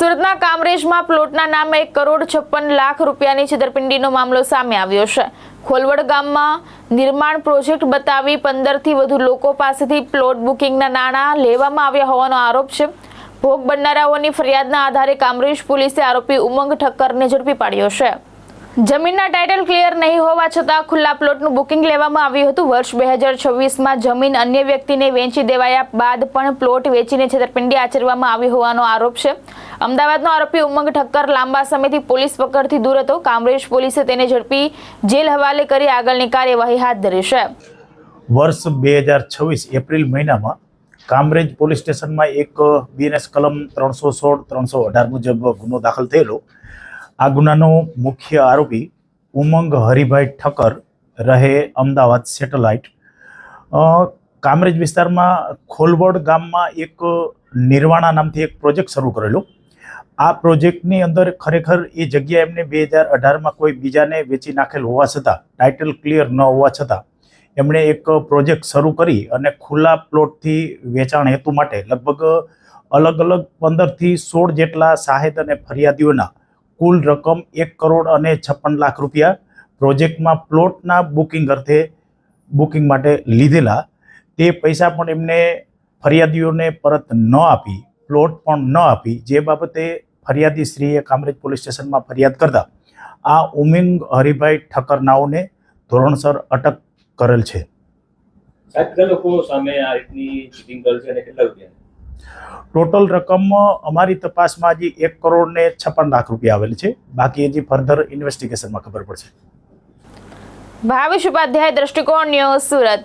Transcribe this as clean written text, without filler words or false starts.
સુરતના કામરેજમાં પ્લોટના નામે 1,56,00,000 રૂપિયાની છેતરપિંડીનો મામલો સામે આવ્યો છે। ખોલવડ ગામમાં નિર્માણ પ્રોજેક્ટ બતાવી 15થી વધુ લોકો પાસેથી પ્લોટ બુકિંગના નાણાં લેવામાં આવ્યા હોવાનો આરોપ છે। ભોગ બનનારાઓની ફરિયાદના આધારે કામરેજ પોલીસે આરોપી ઉમંગ ઠક્કરને ઝડપી પાડ્યો છે। જમીનના ટાઇટલ ક્લિયર નહીં હોવા છતાં ખુલ્લા પ્લોટનું બુકિંગ લેવામાં આવ્યું હતું। વર્ષ 2026માં જમીન અન્ય વ્યક્તિને વેચી દેવાયા બાદ પણ પ્લોટ વેચીને છેતરપિંડી આચરવામાં આવી હોવાનો આરોપ છે। અમદાવાદનો આરોપી ઉમંગ ઠક્કર લાંબા સમયથી પોલીસ પકડથી દૂર હતો। કામરેજ પોલીસે તેને ઝડપી જેલ હવાલે કરી આગળની કાર્યવાહી હાથ ધરી છે। વર્ષ 2026 એપ્રિલ મહિનામાં કામરેજ પોલીસ સ્ટેશનમાં એક બીએનએસ કલમ 316-318 મુજબ ગુનો દાખલ થયેલો। આ ગુનાનો મુખ્ય આરોપી ઉમંગ હરિભાઈ ઠક્કર રહે અમદાવાદ સેટેલાઇટ કામરેજ વિસ્તારમાં ખોલવડ ગામમાં એક નિર્વાણા નામથી એક પ્રોજેક્ટ શરૂ કરેલો। આ પ્રોજેક્ટની અંદર ખરેખર એ જગ્યા એમને 2018માં કોઈ બીજાને વેચી નાખેલ હોવા છતાં ટાઇટલ ક્લિયર ન હોવા છતાં એમણે એક પ્રોજેક્ટ શરૂ કરી અને ખુલ્લા પ્લોટથી વેચાણ હેતુ માટે લગભગ અલગ અલગ 15થી 16 જેટલા સાહેદ અને ફરિયાદીઓના કુલ રકમ 1,56,00,000 રૂપિયા પ્રોજેક્ટમાં પ્લોટના બુકિંગ માટે લીધેલા। તે પૈસા પણ એમને ફરિયાદીઓને પરત ન આપી, પ્લોટ પણ ન આપી, જે બાબતે ફરિયાદી શ્રીએ કામરેજ પોલીસ સ્ટેશનમાં ફરિયાદ કરતા આ ઉમંગ હરિભાઈ ઠક્કર નાઓને ધોરણસર અટક કરેલ છે। કેટલા લોકો સામે આ રીતની ચીટિંગ કરે છે અને કેટલા રૂપિયા? ટોટલ રકમ અમારી તપાસમાં હજી 1,56,00,000 રૂપિયા આવેલ છે। બાકી હજી ફર્ધર ઇન્વેસ્ટિગેશનમાં ખબર પડશે। ભાવેશ ઉપાધ્યાય, દ્રષ્ટિકોણ ન્યૂઝ, સુરત।